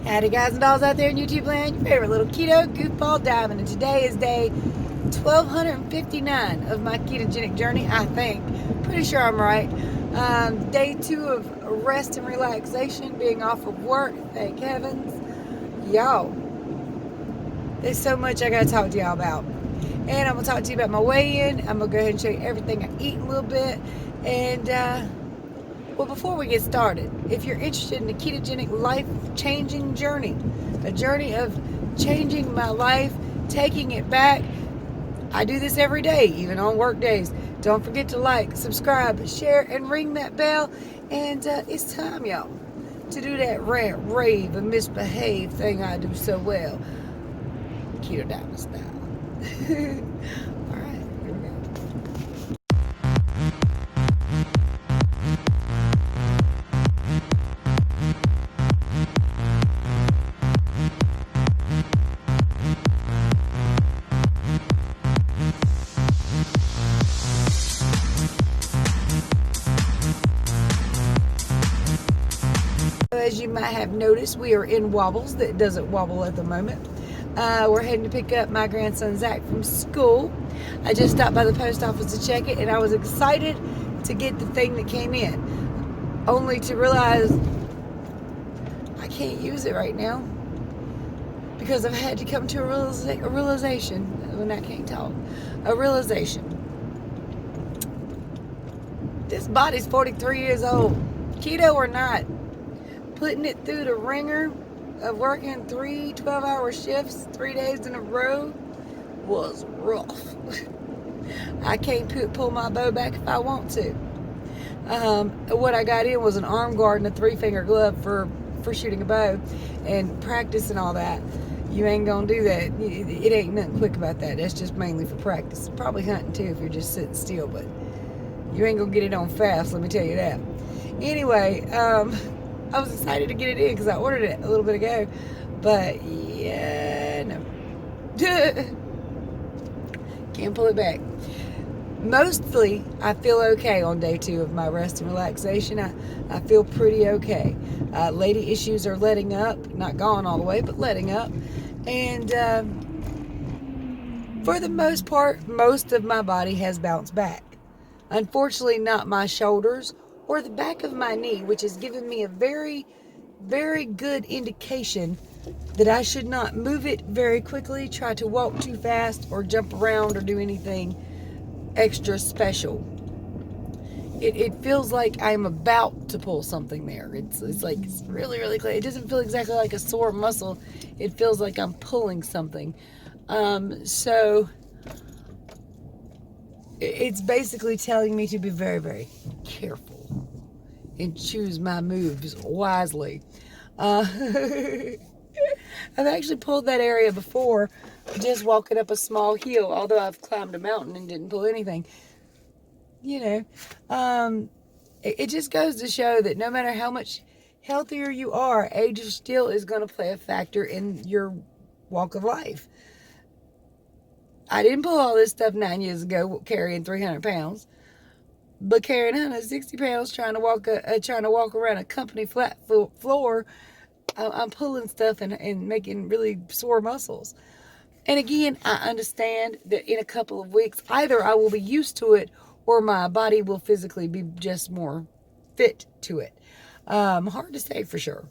Howdy guys and dolls out there in YouTube land, your favorite little keto goofball diamond, and today is day 1259 of my ketogenic journey, I think. Pretty sure I'm right. Day 2 of rest and relaxation, being off of work, thank heavens. Y'all, there's so much I gotta talk to y'all about. And I'm gonna talk to you about my weigh-in. I'm gonna go ahead and show you everything I eat in a little bit. And well, before we get started, if you're interested in a ketogenic life-changing journey, a journey of changing my life, taking it back, I do this every day, even on work days. Don't forget to like, subscribe, share, and ring that bell. And it's time, y'all, to do that rant, rave, and misbehave thing I do so well. Keto Diamond style. All right, here we go. As you might have noticed, we are in Wobbles. That doesn't wobble at the moment. We're heading to pick up my grandson Zach from school. I just stopped by the post office to check it, and I was excited to get the thing that came in, only to realize I can't use it right now because I've had to come to a realization. When I can't talk, a realization. This body's 43 years old, keto or not. Putting it through the ringer of working 3 12-hour shifts 3 days in a row was rough. I can't pull my bow back if I want to. What I got in was an arm guard and a 3-finger glove for shooting a bow and practice and all that. You ain't gonna do that. It ain't nothing quick about that. That's just mainly for practice. Probably hunting too if you're just sitting still, but you ain't gonna get it on fast, let me tell you that. Anyway, I was excited to get it in because I ordered it a little bit ago, but yeah, no. Can't pull it back. Mostly, I feel okay on day 2 of my rest and relaxation. I feel pretty okay. Lady issues are letting up, not gone all the way, but letting up. And for the most part, most of my body has bounced back. Unfortunately, not my shoulders or the back of my knee, which has given me a very, very good indication that I should not move it very quickly, try to walk too fast, or jump around, or do anything extra special. It feels like I'm about to pull something there. It's like it's really, really close. It doesn't feel exactly like a sore muscle. It feels like I'm pulling something. So it's basically telling me to be very, very careful and choose my moves wisely. I've actually pulled that area before, just walking up a small hill, although I've climbed a mountain and didn't pull anything. You know, it just goes to show that no matter how much healthier you are, age still is going to play a factor in your walk of life. I didn't pull all this stuff 9 years ago carrying 300 pounds. But carrying 160 pounds, trying to walk around a company flat floor, I'm pulling stuff and making really sore muscles. And again, I understand that in a couple of weeks, either I will be used to it or my body will physically be just more fit to it. Hard to say for sure.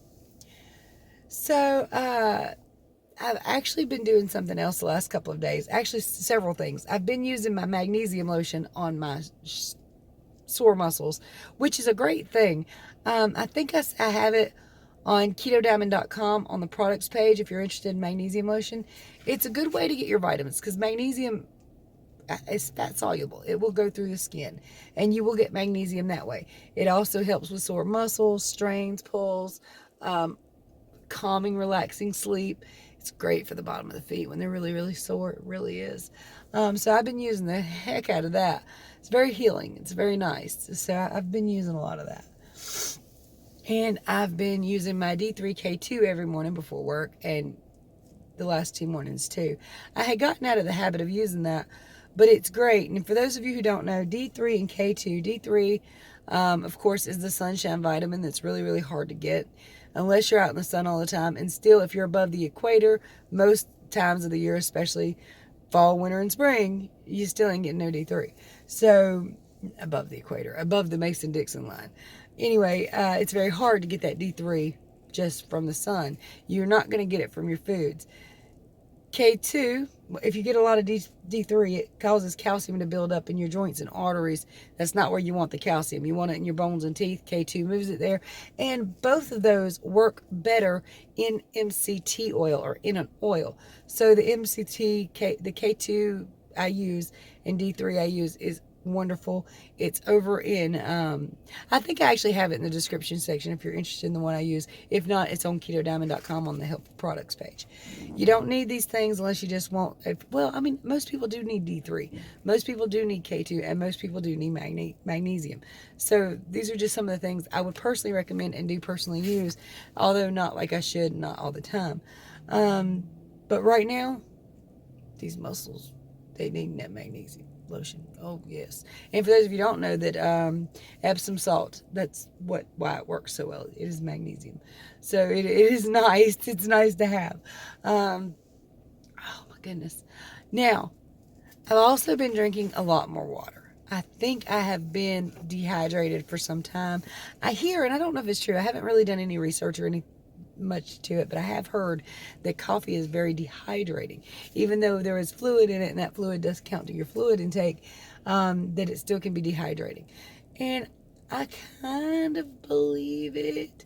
So I've actually been doing something else the last couple of days. Actually, several things. I've been using my magnesium lotion on my sore muscles, which is a great thing. I think I have it on KetoDiamond.com on the products page if you're interested in magnesium lotion. It's a good way to get your vitamins because magnesium is fat soluble. It will go through the skin and you will get magnesium that way. It also helps with sore muscles, strains, pulls, calming, relaxing sleep. It's great for the bottom of the feet when they're really, really sore. It really is. So I've been using the heck out of that. It's very healing. It's very nice. So I've been using a lot of that. And I've been using my D3K2 every morning before work and the last 2 mornings too. I had gotten out of the habit of using that, but it's great. And for those of you who don't know, D3 and K2, D3, of course, is the sunshine vitamin that's really, really hard to get. unless you're out in the sun all the time. And still, if you're above the equator, most times of the year, especially fall, winter, and spring, you still ain't getting no D3. So, above the equator, above the Mason-Dixon line. Anyway, it's very hard to get that D3 just from the sun. You're not going to get it from your foods. K2, if you get a lot of D3, it causes calcium to build up in your joints and arteries. That's not where you want the calcium. You want it in your bones and teeth. K2 moves it there. And both of those work better in MCT oil or in an oil. So the MCT, the K2 I use and D3 I use is wonderful. It's over in I think I actually have it in the description section if you're interested in the one I use. If not, it's on KetoDiamond.com on the helpful products page. You don't need these things unless you just want, well, I mean, most people do need D3, most people do need K2, and most people do need magnesium. So these are just some of the things I would personally recommend and do personally use, although not like I should, not all the time. But right now, these muscles, they need that magnesium lotion. Oh yes. And for those of you who don't know, that Epsom salt, that's why it works so well. It is magnesium. So it is nice. It's nice to have. Oh my goodness. Now, I've also been drinking a lot more water. I think I have been dehydrated for some time. I hear, and I don't know if it's true, I haven't really done any research or any much to it, but I have heard that coffee is very dehydrating. Even though there is fluid in it, and that fluid does count to your fluid intake, that it still can be dehydrating. And I kind of believe it,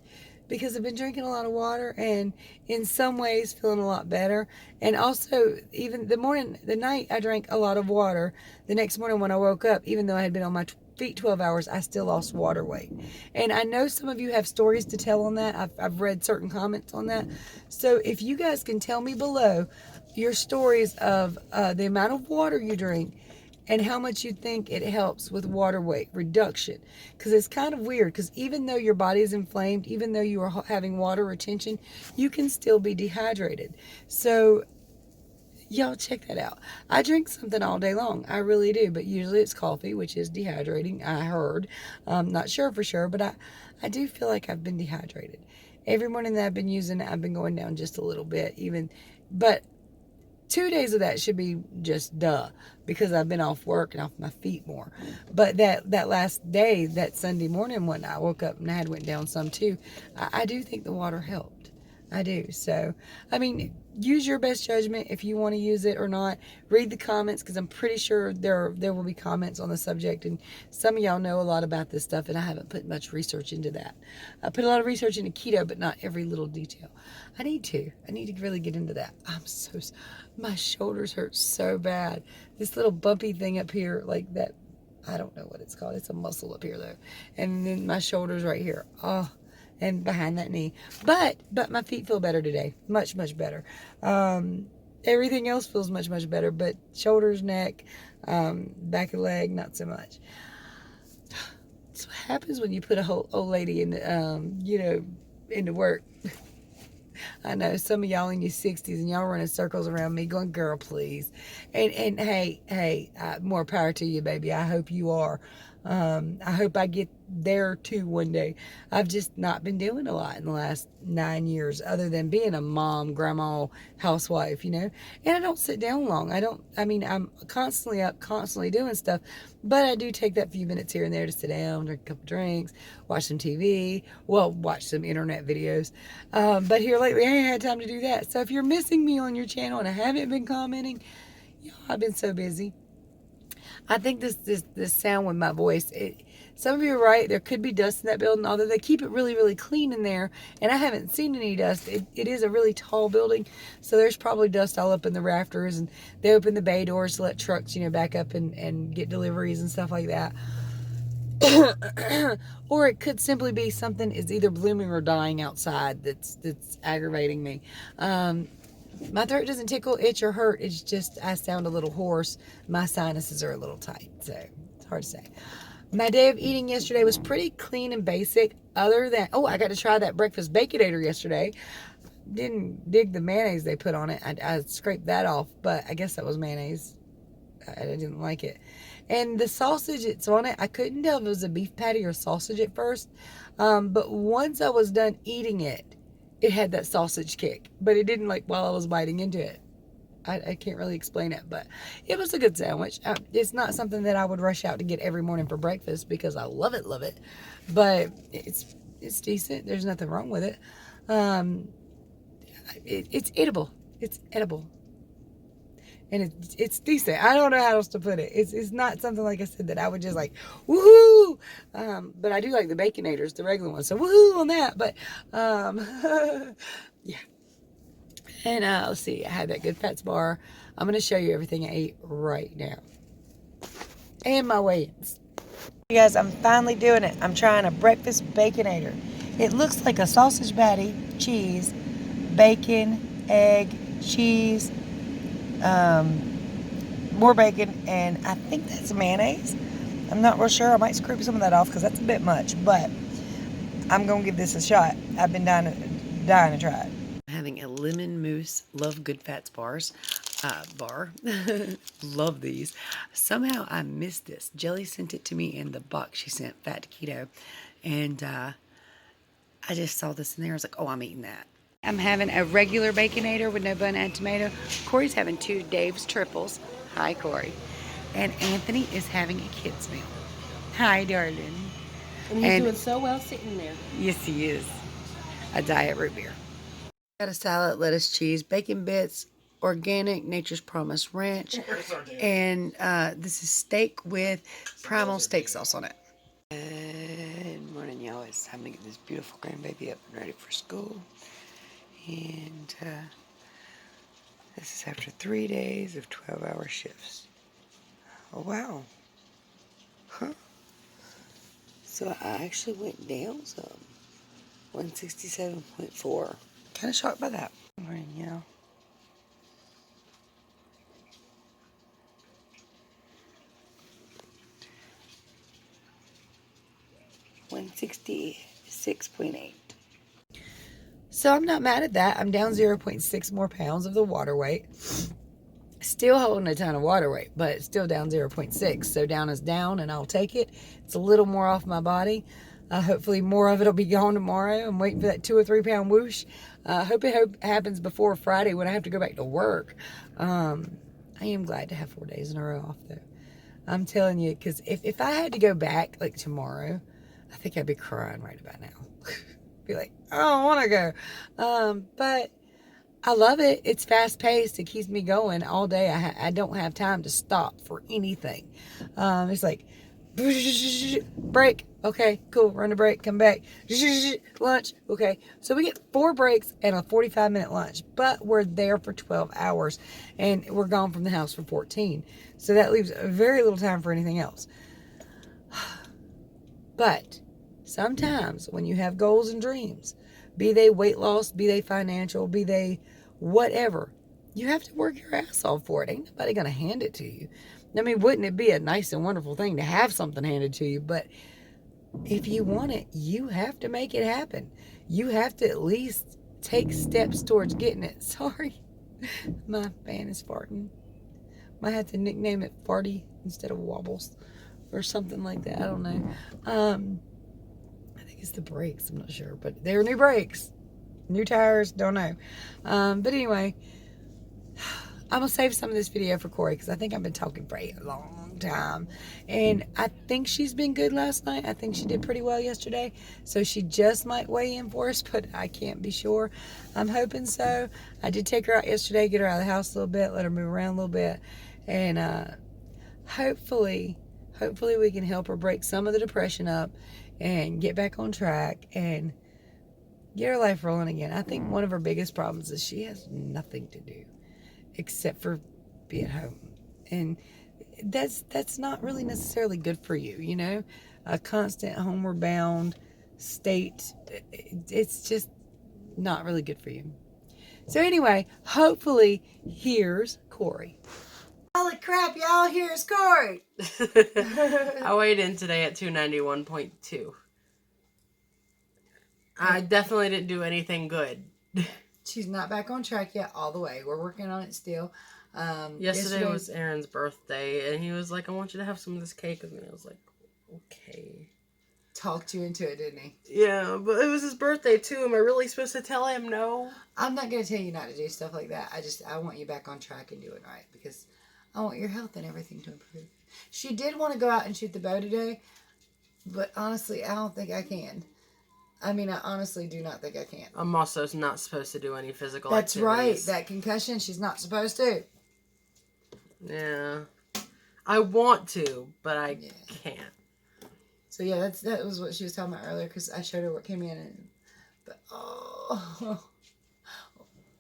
because I've been drinking a lot of water and in some ways feeling a lot better. And also, even the night I drank a lot of water, the next morning when I woke up, even though I had been on my feet 12 hours, I still lost water weight. And I know some of you have stories to tell on that. I've read certain comments on that. So if you guys can tell me below your stories of the amount of water you drink and how much you think it helps with water weight reduction. Because it's kind of weird, because even though your body is inflamed, even though you are having water retention, you can still be dehydrated. So y'all check that out. I drink something all day long. I really do. But usually it's coffee, which is dehydrating, I heard. I'm not sure for sure, but I do feel like I've been dehydrated. Every morning that I've been using it, I've been going down just a little bit. But 2 days of that should be just duh, because I've been off work and off my feet more. But that last day, that Sunday morning when I woke up and I had went down some too, I do think the water helped. I do. So, I mean, use your best judgment if you want to use it or not. Read the comments, because I'm pretty sure there will be comments on the subject, and some of y'all know a lot about this stuff, and I haven't put much research into that. I put a lot of research into keto, but not every little detail. I need to really get into that. My shoulders hurt so bad. This little bumpy thing up here, like that, I don't know what it's called. It's a muscle up here though. And then my shoulders right here. Oh, and behind that knee. But my feet feel better today. Much, much better. Everything else feels much, much better. But shoulders, neck, back of the leg, not so much. That's what happens when you put a whole old lady in, into work. I know some of y'all in your 60s and y'all running circles around me going, girl, please. And hey, more power to you, baby. I hope you are. I hope I get there too one day. I've just not been doing a lot in the last 9 years, other than being a mom, grandma, housewife, And I don't sit down long. I'm constantly up, constantly doing stuff, but I do take that few minutes here and there to sit down, drink a couple drinks, watch some TV, watch some internet videos. But here lately, I ain't had time to do that. So if you're missing me on your channel and I haven't been commenting, I've been so busy. I think this sound with my voice, some of you are right, there could be dust in that building, although they keep it really, really clean in there, and I haven't seen any dust. It is a really tall building, so there's probably dust all up in the rafters, and they open the bay doors to let trucks, back up and get deliveries and stuff like that. Or it could simply be something is either blooming or dying outside that's aggravating me. My throat doesn't tickle, itch, or hurt. It's just I sound a little hoarse. My sinuses are a little tight, so it's hard to say. My day of eating yesterday was pretty clean and basic, other than, I got to try that breakfast Baconator yesterday. Didn't dig the mayonnaise they put on it. I scraped that off, but I guess that was mayonnaise. I didn't like it. And the sausage it's on it, I couldn't tell if it was a beef patty or sausage at first. But once I was done eating it, it had that sausage kick, but it didn't like while I was biting into it. I can't really explain it, but it was a good sandwich. It's not something that I would rush out to get every morning for breakfast because I love it. But it's decent. There's nothing wrong with it. It's edible. It's edible. And it's decent. I don't know how else to put it. It's not something, like I said, that I would just like, woohoo! But I do like the Baconators, the regular ones. So woohoo on that. But, yeah. And let's see, I had that Good Fats bar. I'm going to show you everything I ate right now. And my weigh-ins. You guys, I'm finally doing it. I'm trying a breakfast Baconator. It looks like a sausage patty, cheese, bacon, egg, cheese, more bacon, and I think that's mayonnaise. I'm not real sure. I might scrape some of that off because that's a bit much, but I'm going to give this a shot. I've been dying to try it. Having a lemon mousse Love Good Fats bars bar. Love these. Somehow I missed this. Jelly sent it to me in the box she sent, Fat to Keto, and I just saw this in there. I was like, oh, I'm eating that. I'm having a regular Baconator with no bun and tomato. Corey's having 2 Dave's triples. Hi, Corey. And Anthony is having a kid's meal. Hi, darling. And he's doing so well sitting there. Yes, he is. A diet root beer. Got a salad, lettuce, cheese, bacon bits, organic Nature's Promise Ranch, and this is steak with primal steak sauce on it. Good morning, y'all. It's time to get this beautiful grandbaby up and ready for school. And this is after 3 days of 12-hour shifts. Oh, wow. Huh. So I actually went down some. 167.4. Kind of shocked by that. Good morning, y'all. $166.8. So I'm not mad at that. I'm down 0.6 more pounds of the water weight. Still holding a ton of water weight, but still down 0.6. So down is down, and I'll take it. It's a little more off my body. Hopefully more of it will be gone tomorrow. I'm waiting for that 2 or 3 pound whoosh. Hope it happens before Friday when I have to go back to work. I am glad to have 4 days in a row off, though. I'm telling you, because if I had to go back, like, tomorrow, I think I'd be crying right about now. Be like, I don't want to go. But I love it. It's fast-paced. It keeps me going all day. I don't have time to stop for anything. It's like, break. Okay, cool. Run a break. Come back. Lunch. Okay. So we get 4 breaks and a 45-minute lunch. But we're there for 12 hours. And we're gone from the house for 14. So that leaves very little time for anything else. But sometimes when you have goals and dreams, be they weight loss, be they financial, be they whatever, you have to work your ass off for it. Ain't nobody going to hand it to you. I mean, wouldn't it be a nice and wonderful thing to have something handed to you? But if you want it, you have to make it happen. You have to at least take steps towards getting it. Sorry, my fan is farting. Might have to nickname it Farty instead of Wobbles or something like that. I don't know. I think it's the brakes. I'm not sure, but they're new brakes, new tires. Don't know. But anyway, I'm going to save some of this video for Corey because I think I've been talking for a long time. And I think she's been good last night. I think she did pretty well yesterday. So she just might weigh in for us, but I can't be sure. I'm hoping so. I did take her out yesterday, get her out of the house a little bit, let her move around a little bit. And hopefully we can help her break some of the depression up and get back on track and get her life rolling again. I think one of her biggest problems is she has nothing to do except for be at home. And that's not really necessarily good for you, you know? A constant homeward bound state, it's just not really good for you. So anyway, hopefully here's Corey. Holy crap, y'all, here's Corey. I weighed in today at 291.2. I definitely didn't do anything good. She's not back on track yet all the way. We're working on it still. Yesterday was Aaron's birthday, and he was like, I want you to have some of this cake with me. I was like, okay. talked you into it, didn't he? Yeah, but it was his birthday too. Am I really supposed to tell him no? I'm not going to tell you not to do stuff like that. I want you back on track and doing right because I want your health and everything to improve. She did want to go out and shoot the bow today, but honestly, I don't think I can. I mean, I honestly do not think I can. I'm also not supposed to do any physical That's activities. right. That concussion, she's not supposed to. Yeah. I want to, but I can't. So yeah, that was what she was talking about earlier because I showed her what came in, but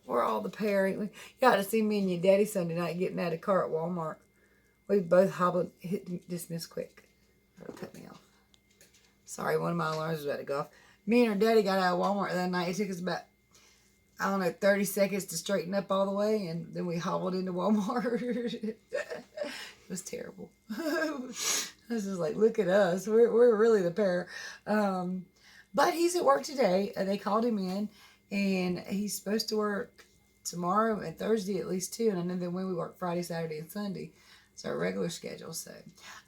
we're all the pair. You got to see me and your daddy Sunday night getting out of the car at Walmart. We both hobbled, hit dismiss quick. That'll cut me off. Sorry, one of my alarms was about to go off. Me and her daddy got out of Walmart that night. It took us about, 30 seconds to straighten up all the way, and then we hobbled into Walmart. It was terrible. I was just like, look at us. We're really the pair. But he's at work today. They called him in, and he's supposed to work tomorrow and Thursday at least too. And then when we work Friday, Saturday, and Sunday. It's our regular schedule. So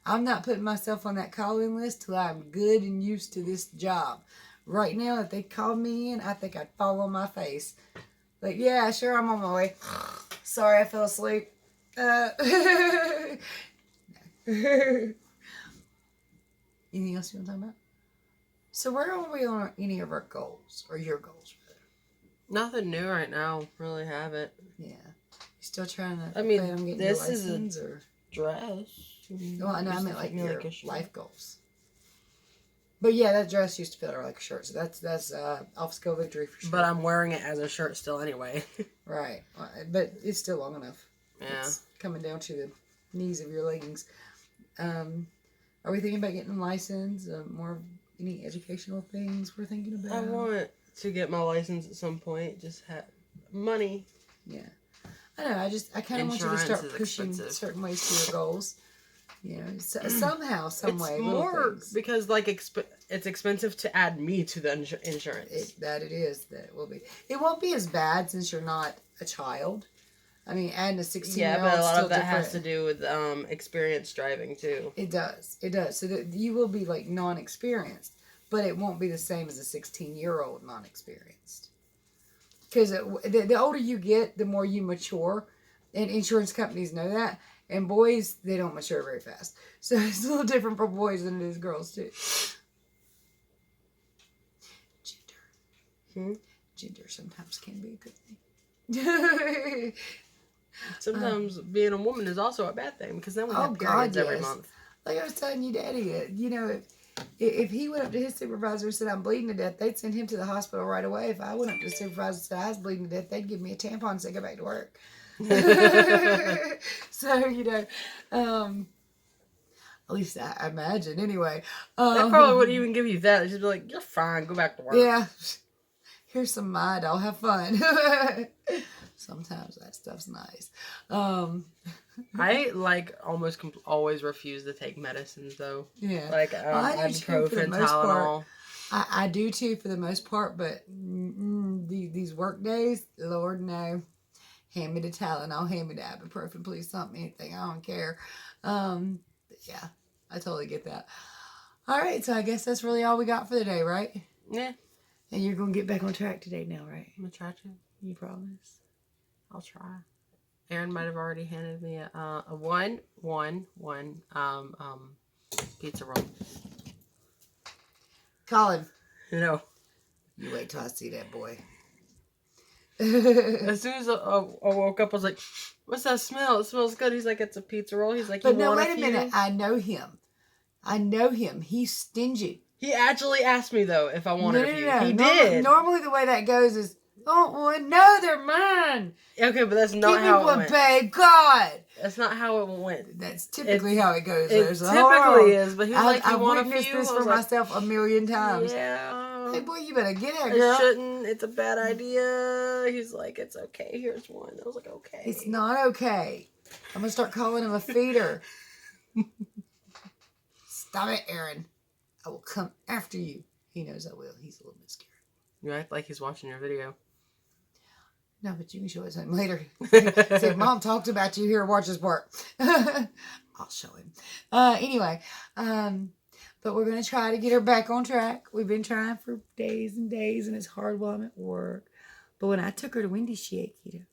I'm not putting myself on that call-in list till I'm good and used to this job. Right now, if they called me in, I think I'd fall on my face. Like, yeah, sure, I'm on my way. Sorry, I fell asleep. Anything else you want to talk about? So where are we on any of our goals? Or your goals, rather? Nothing new right now. Really haven't. Yeah. You still trying to plan on getting this your license? is a or? dress. Well, I know, I meant like your like life goals. But yeah, that dress used to fit her like a shirt. So that's off-skill victory for sure. But I'm wearing it as a shirt still anyway. Right. But it's still long enough. Yeah. It's coming down to the knees of your leggings. Are we thinking about getting a license? Any educational things we're thinking about? I want to get my license at some point. Just have money. Yeah. I don't know. I kind of want you to start pushing expensive. certain ways to your goals. You know, somehow, some way. It's more because like it's expensive to add me to the insurance. That it will be. It won't be as bad since you're not a child. I mean, adding a 16-year-old. Yeah, but a lot of that different. has to do with experience driving too. It does. So that you will be like non-experienced, but it won't be the same as a 16-year-old non-experienced. Because the older you get, the more you mature, and insurance companies know that. And boys, they don't mature very fast. So it's a little different for boys than it is girls, too. Gender sometimes can be a good thing. Sometimes being a woman is also a bad thing because then we have periods every month. Like I was telling you, Daddy, you know, if he went up to his supervisor and said, I'm bleeding to death, they'd send him to the hospital right away. If I went up to the supervisor and said, I was bleeding to death, they'd give me a tampon and say, go back to work. So, you know, at least I imagine anyway. They probably wouldn't even give you that. They'd just be like, you're fine, go back to work. Yeah. Here's some Mud, I'll have fun. Sometimes that stuff's nice. I almost always refuse to take medicines though. Yeah. Like ibuprofen, Tylenol. I do too for the most part, but these work days, Lord no. Hand me the Tylenol, hand me the ibuprofen, please, something, anything, I don't care. But yeah, I totally get that. All right, so I guess that's really all we got for the day, right? Yeah. And you're going to get back on track today now, right? I'm going to try to. You promise? I'll try. Aaron might have already handed me a one pizza roll. Colin. No. You wait till I see that boy. As soon as I woke up, I was like, what's that smell? It smells good. He's like, it's a pizza roll. He's like, but no, wait a minute. I know him. He's stingy. He actually asked me, though, if I wanted a few. No. He did. Normally the way that goes is, oh, no, they're mine. Okay, but that's not how it went. Babe, God. That's not how it went. That's typically how it goes. It typically is, but he was like, you want a few? I've witnessed this for myself a million times. Yeah. Hey, boy, you better get out, girl. I shouldn't. It's a bad idea. He's like, it's okay. Here's one. I was like, okay. It's not okay. I'm going to start calling him a feeder. Stop it, Aaron. I will come after you. He knows I will. He's a little bit scared. You act like he's watching your video. No, but you can show it to him later. Say, Mom talked about you here. Watch this part. I'll show him. Anyway, but But we're going to try to get her back on track. We've been trying for days and days, and it's hard while I'm at work. But when I took her to Wendy's, she ate keto.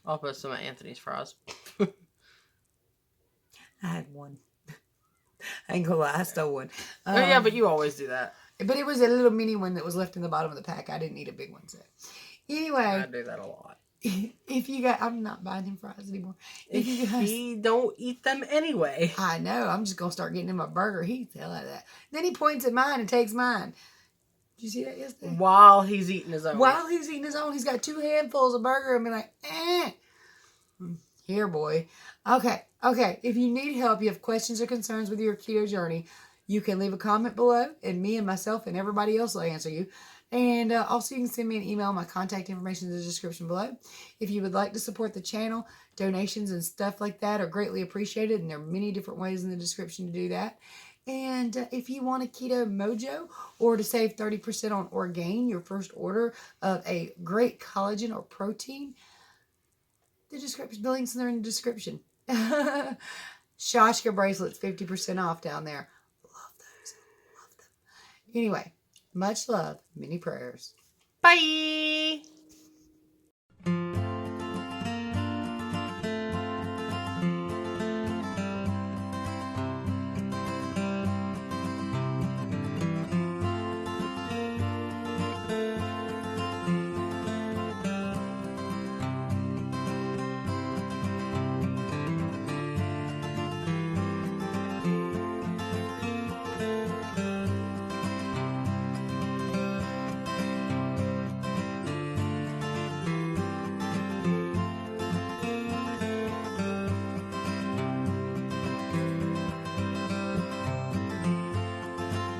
I'll put some of Anthony's fries. I had one. I ain't gonna lie, I stole one. Oh, yeah, but you always do that. But it was a little mini one that was left in the bottom of the pack. I didn't eat a big one. So anyway, I do that a lot. If you guys, I'm not buying him fries anymore. If you guys, He don't eat them anyway. I know. I'm just gonna start getting him a burger. He eats the hell out of that. Then he points at mine and takes mine. Did you see that yesterday? While he's eating his own. While he's eating his own, he's got 2 handfuls of burger and be like, Here, boy. Okay. If you need help, you have questions or concerns with your keto journey, you can leave a comment below, and me and myself and everybody else will answer you. And also, you can send me an email. My contact information is in the description below. If you would like to support the channel, donations and stuff like that are greatly appreciated, and there are many different ways in the description to do that. And if you want a keto mojo or to save 30% on ORGAIN, your first order of a great collagen or protein, the links are in the description. Shashka bracelets, 50% off down there. Love those. Love them. Anyway, much love, many prayers. Bye.